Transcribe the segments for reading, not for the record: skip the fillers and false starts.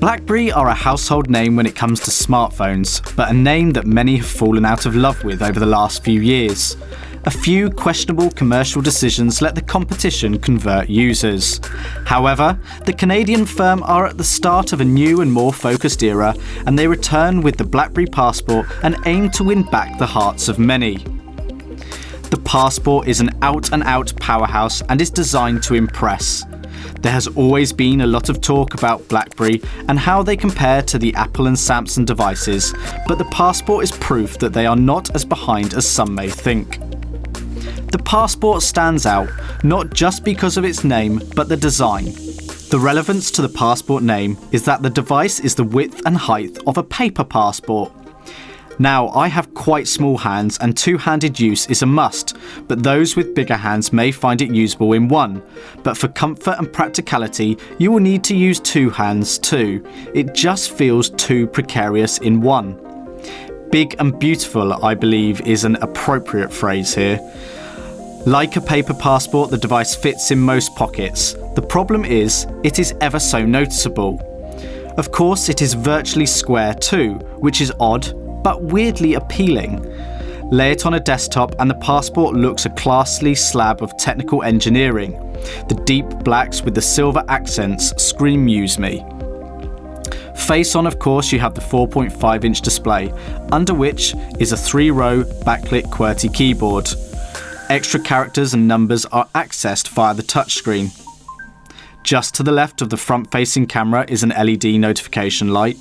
BlackBerry are a household name when it comes to smartphones, but a name that many have fallen out of love with over the last few years. A few questionable commercial decisions let the competition convert users. However, the Canadian firm are at the start of a new and more focused era, and they return with the BlackBerry Passport and aim to win back the hearts of many. The Passport is an out-and-out powerhouse and is designed to impress. There has always been a lot of talk about BlackBerry and how they compare to the Apple and Samsung devices, but the Passport is proof that they are not as behind as some may think. The Passport stands out, not just because of its name, but the design. The relevance to the Passport name is that the device is the width and height of a paper passport. Now, I have quite small hands and two-handed use is a must, but those with bigger hands may find it usable in one. But for comfort and practicality, you will need to use two hands too. It just feels too precarious in one. Big and beautiful, I believe, is an appropriate phrase here. Like a paper passport, the device fits in most pockets. The problem is, it is ever so noticeable. Of course, it is virtually square too, which is odd, but weirdly appealing. Lay it on a desktop and the Passport looks a classy slab of technical engineering. The deep blacks with the silver accents scream "Muse me." Face on, of course, you have the 4.5-inch display, under which is a 3-row backlit QWERTY keyboard. Extra characters and numbers are accessed via the touchscreen. Just to the left of the front-facing camera is an LED notification light.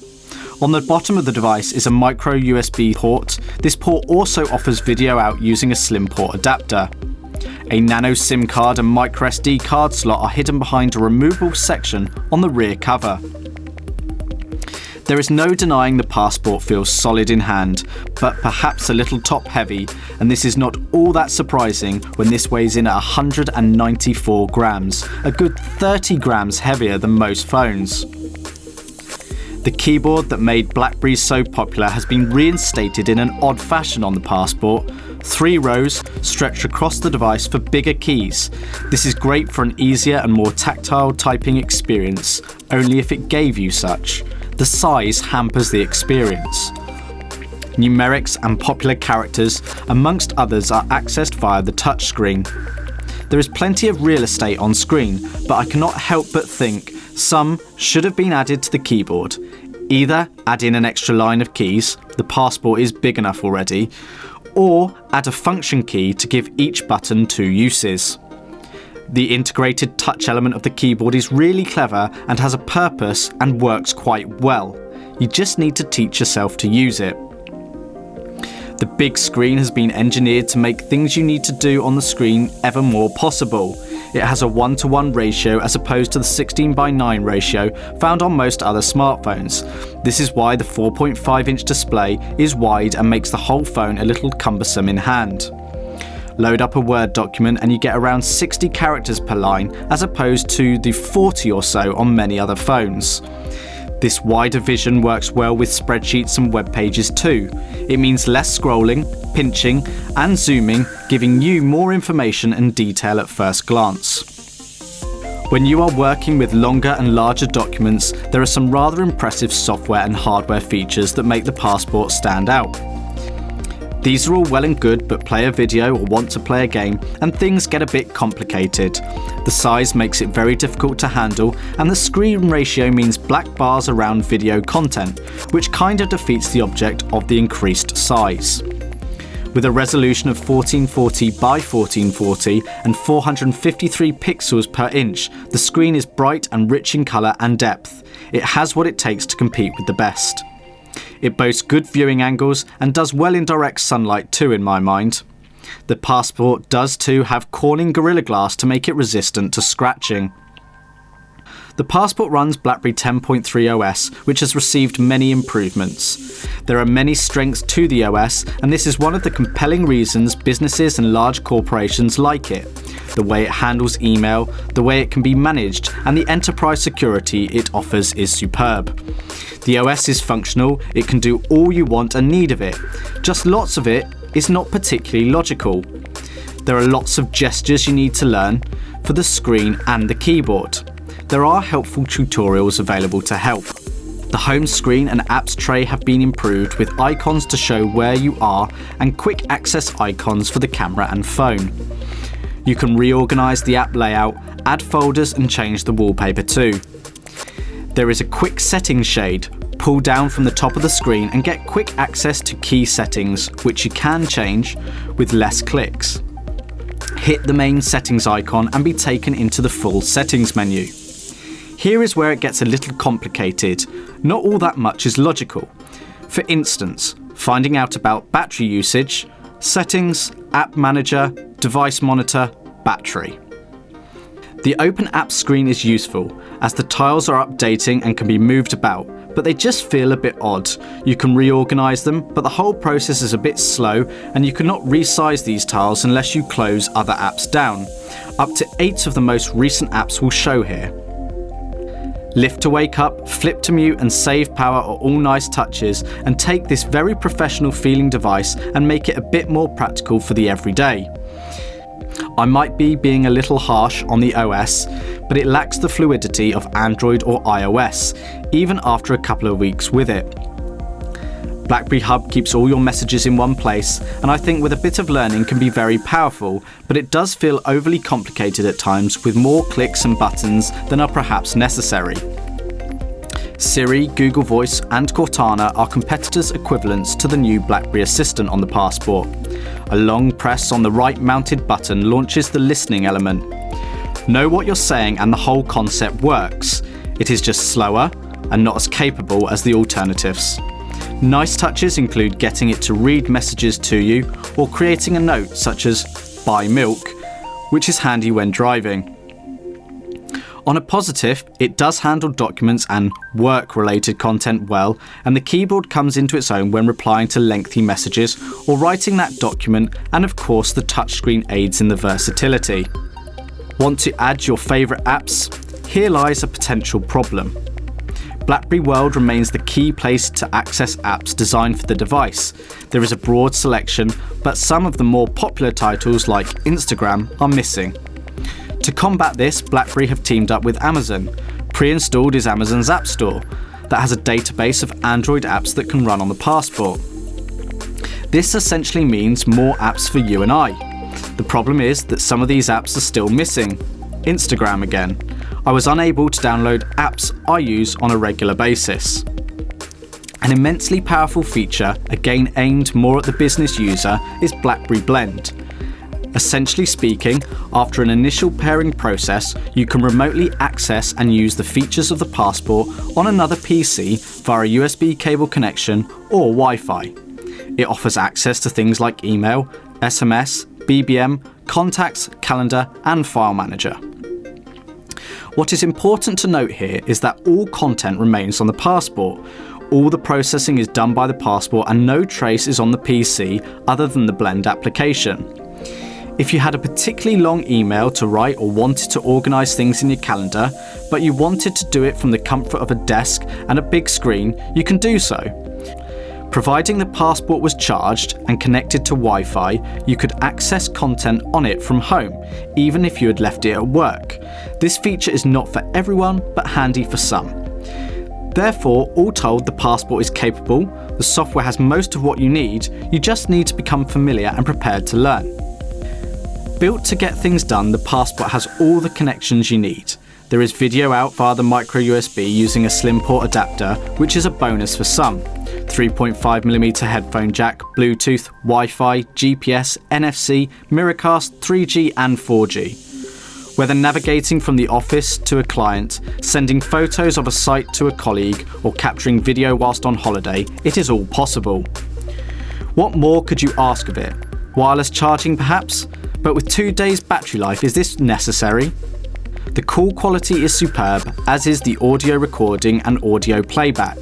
On the bottom of the device is a micro USB port. This port also offers video out using a slim port adapter. A nano SIM card and micro SD card slot are hidden behind a removable section on the rear cover. There is no denying the Passport feels solid in hand, but perhaps a little top heavy, and this is not all that surprising when this weighs in at 194 grams, a good 30 grams heavier than most phones. The keyboard that made BlackBerry so popular has been reinstated in an odd fashion on the Passport. 3 rows stretch across the device for bigger keys. This is great for an easier and more tactile typing experience, only if it gave you such. The size hampers the experience. Numerics and popular characters, amongst others, are accessed via the touchscreen. There is plenty of real estate on screen, but I cannot help but think some should have been added to the keyboard. Either add in an extra line of keys, the Passport is big enough already, or add a function key to give each button 2 uses. The integrated touch element of the keyboard is really clever and has a purpose and works quite well. You just need to teach yourself to use it. The big screen has been engineered to make things you need to do on the screen ever more possible. It has a 1:1 ratio as opposed to the 16:9 ratio found on most other smartphones. This is why the 4.5-inch display is wide and makes the whole phone a little cumbersome in hand. Load up a Word document and you get around 60 characters per line as opposed to the 40 or so on many other phones. This wider vision works well with spreadsheets and web pages too. It means less scrolling, pinching and zooming, giving you more information and detail at first glance. When you are working with longer and larger documents, there are some rather impressive software and hardware features that make the Passport stand out. These are all well and good, but play a video or want to play a game and things get a bit complicated. The size makes it very difficult to handle, and the screen ratio means black bars around video content, which kind of defeats the object of the increased size. With a resolution of 1440 by 1440 and 453 pixels per inch, the screen is bright and rich in colour and depth. It has what it takes to compete with the best. It boasts good viewing angles and does well in direct sunlight too, in my mind. The Passport does too have Corning Gorilla Glass to make it resistant to scratching. The Passport runs BlackBerry 10.3 OS, which has received many improvements. There are many strengths to the OS, and this is one of the compelling reasons businesses and large corporations like it. The way it handles email, the way it can be managed, and the enterprise security it offers is superb. The OS is functional, it can do all you want and need of it. Just lots of it is not particularly logical. There are lots of gestures you need to learn for the screen and the keyboard. There are helpful tutorials available to help. The home screen and apps tray have been improved with icons to show where you are and quick access icons for the camera and phone. You can reorganize the app layout, add folders and change the wallpaper too. There is a quick settings shade. Pull down from the top of the screen and get quick access to key settings, which you can change with less clicks. Hit the main settings icon and be taken into the full settings menu. Here is where it gets a little complicated. Not all that much is logical. For instance, finding out about battery usage, settings, app manager, device monitor, battery. The Open Apps screen is useful, as the tiles are updating and can be moved about, but they just feel a bit odd. You can reorganize them, but the whole process is a bit slow and you cannot resize these tiles unless you close other apps down. Up to 8 of the most recent apps will show here. Lift to wake up, flip to mute and save power are all nice touches, and take this very professional feeling device and make it a bit more practical for the everyday. I might be being a little harsh on the OS, but it lacks the fluidity of Android or iOS, even after a couple of weeks with it. BlackBerry Hub keeps all your messages in one place, and I think with a bit of learning can be very powerful, but it does feel overly complicated at times with more clicks and buttons than are perhaps necessary. Siri, Google Voice and Cortana are competitors' equivalents to the new BlackBerry Assistant on the Passport. A long press on the right mounted button launches the listening element. Know what you're saying and the whole concept works. It is just slower and not as capable as the alternatives. Nice touches include getting it to read messages to you or creating a note such as "buy milk," which is handy when driving. On a positive, it does handle documents and work-related content well, and the keyboard comes into its own when replying to lengthy messages or writing that document, and of course the touchscreen aids in the versatility. Want to add your favourite apps? Here lies a potential problem. BlackBerry World remains the key place to access apps designed for the device. There is a broad selection, but some of the more popular titles like Instagram are missing. To combat this, BlackBerry have teamed up with Amazon. Pre-installed is Amazon's App Store that has a database of Android apps that can run on the Passport. This essentially means more apps for you and I. The problem is that some of these apps are still missing. Instagram again. I was unable to download apps I use on a regular basis. An immensely powerful feature, again aimed more at the business user, is BlackBerry Blend. Essentially speaking, after an initial pairing process, you can remotely access and use the features of the Passport on another PC via a USB cable connection or Wi-Fi. It offers access to things like email, SMS, BBM, contacts, calendar, and file manager. What is important to note here is that all content remains on the Passport. All the processing is done by the Passport and no trace is on the PC other than the Blend application. If you had a particularly long email to write or wanted to organise things in your calendar, but you wanted to do it from the comfort of a desk and a big screen, you can do so. Providing the Passport was charged and connected to Wi-Fi, you could access content on it from home, even if you had left it at work. This feature is not for everyone, but handy for some. Therefore, all told, the Passport is capable, the software has most of what you need, you just need to become familiar and prepared to learn. Built to get things done, the Passport has all the connections you need. There is video out via the micro USB using a slim port adapter, which is a bonus for some. 3.5mm headphone jack, Bluetooth, Wi-Fi, GPS, NFC, Miracast, 3G and 4G. Whether navigating from the office to a client, sending photos of a site to a colleague, or capturing video whilst on holiday, it is all possible. What more could you ask of it? Wireless charging perhaps? But with 2 days battery life, is this necessary? The call quality is superb, as is the audio recording and audio playback.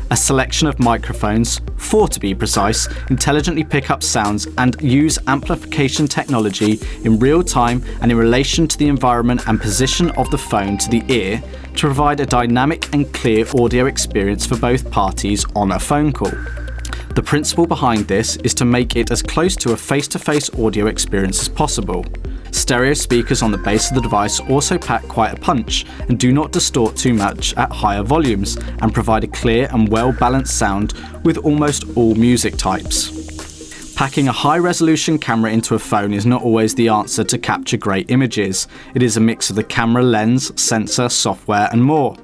A selection of microphones, 4 to be precise, intelligently pick up sounds and use amplification technology in real time and in relation to the environment and position of the phone to the ear to provide a dynamic and clear audio experience for both parties on a phone call. The principle behind this is to make it as close to a face-to-face audio experience as possible. Stereo speakers on the base of the device also pack quite a punch and do not distort too much at higher volumes and provide a clear and well-balanced sound with almost all music types. Packing a high-resolution camera into a phone is not always the answer to capture great images. It is a mix of the camera, lens, sensor, software and more.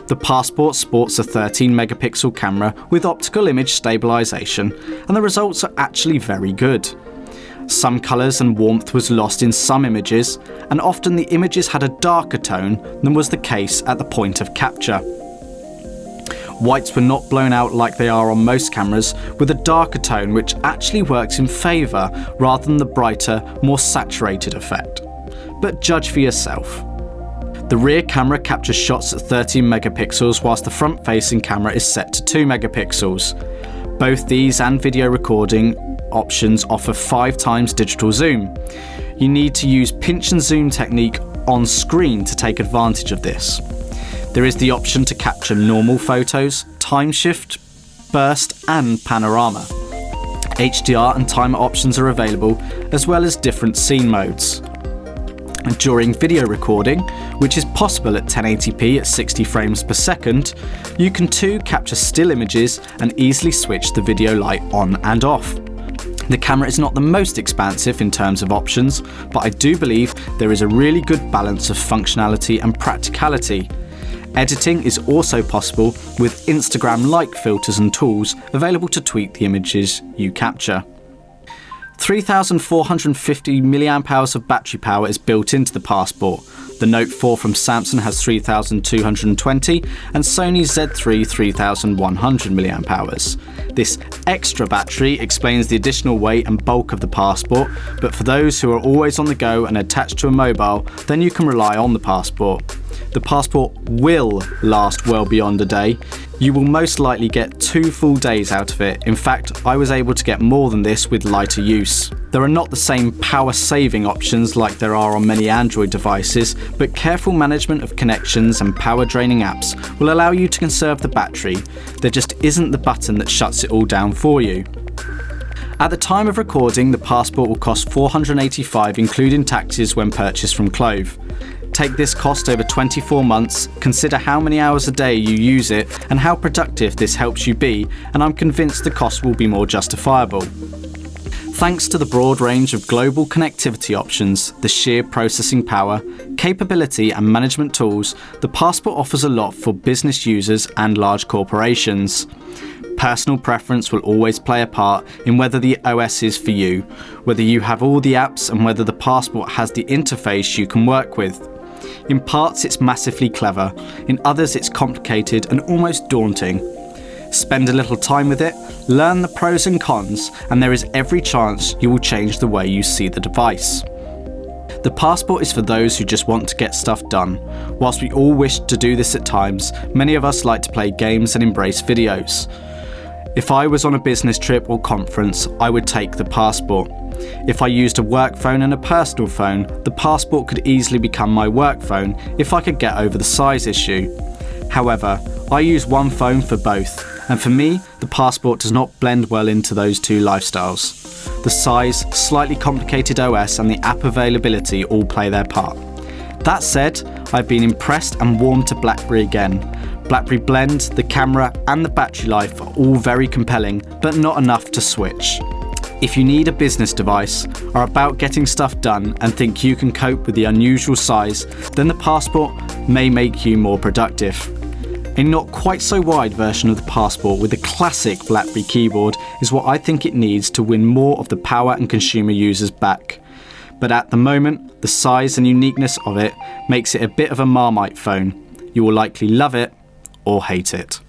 The Passport sports a 13-megapixel camera with optical image stabilization, and the results are actually very good. Some colours and warmth was lost in some images, and often the images had a darker tone than was the case at the point of capture. Whites were not blown out like they are on most cameras, with a darker tone which actually works in favour rather than the brighter, more saturated effect. But judge for yourself. The rear camera captures shots at 13 megapixels whilst the front-facing camera is set to 2 megapixels. Both these and video recording options offer 5 times digital zoom. You need to use pinch and zoom technique on screen to take advantage of this. There is the option to capture normal photos, time shift, burst and panorama. HDR and timer options are available, as well as different scene modes. During video recording, which is possible at 1080p at 60 frames per second, you can too capture still images and easily switch the video light on and off. The camera is not the most expansive in terms of options, but I do believe there is a really good balance of functionality and practicality. Editing is also possible with Instagram-like filters and tools available to tweak the images you capture. 3,450 mAh of battery power is built into the Passport. The Note 4 from Samsung has 3,220 and Sony's Z3 3,100 mAh. This extra battery explains the additional weight and bulk of the Passport, but for those who are always on the go and attached to a mobile, then you can rely on the Passport. The Passport will last well beyond a day. You will most likely get 2 full days out of it. In fact, I was able to get more than this with lighter use. There are not the same power-saving options like there are on many Android devices, but careful management of connections and power-draining apps will allow you to conserve the battery. There just isn't the button that shuts it all down for you. At the time of recording, the Passport will cost $485 including taxes when purchased from Clove. Take this cost over 24 months, consider how many hours a day you use it and how productive this helps you be, and I'm convinced the cost will be more justifiable. Thanks to the broad range of global connectivity options, the sheer processing power, capability and management tools, the Passport offers a lot for business users and large corporations. Personal preference will always play a part in whether the OS is for you, whether you have all the apps and whether the Passport has the interface you can work with. In parts it's massively clever, in others it's complicated and almost daunting. Spend a little time with it, learn the pros and cons, and there is every chance you will change the way you see the device. The Passport is for those who just want to get stuff done. Whilst we all wish to do this at times, many of us like to play games and embrace videos. If I was on a business trip or conference, I would take the Passport. If I used a work phone and a personal phone, the Passport could easily become my work phone if I could get over the size issue. However, I use one phone for both, and for me, the Passport does not blend well into those two lifestyles. The size, slightly complicated OS and the app availability all play their part. That said, I've been impressed and warmed to BlackBerry again. BlackBerry Blend, the camera and the battery life are all very compelling, but not enough to switch. If you need a business device, are about getting stuff done and think you can cope with the unusual size, then the Passport may make you more productive. A not quite so wide version of the Passport with a classic BlackBerry keyboard is what I think it needs to win more of the power and consumer users back. But at the moment, the size and uniqueness of it makes it a bit of a Marmite phone. You will likely love it or hate it.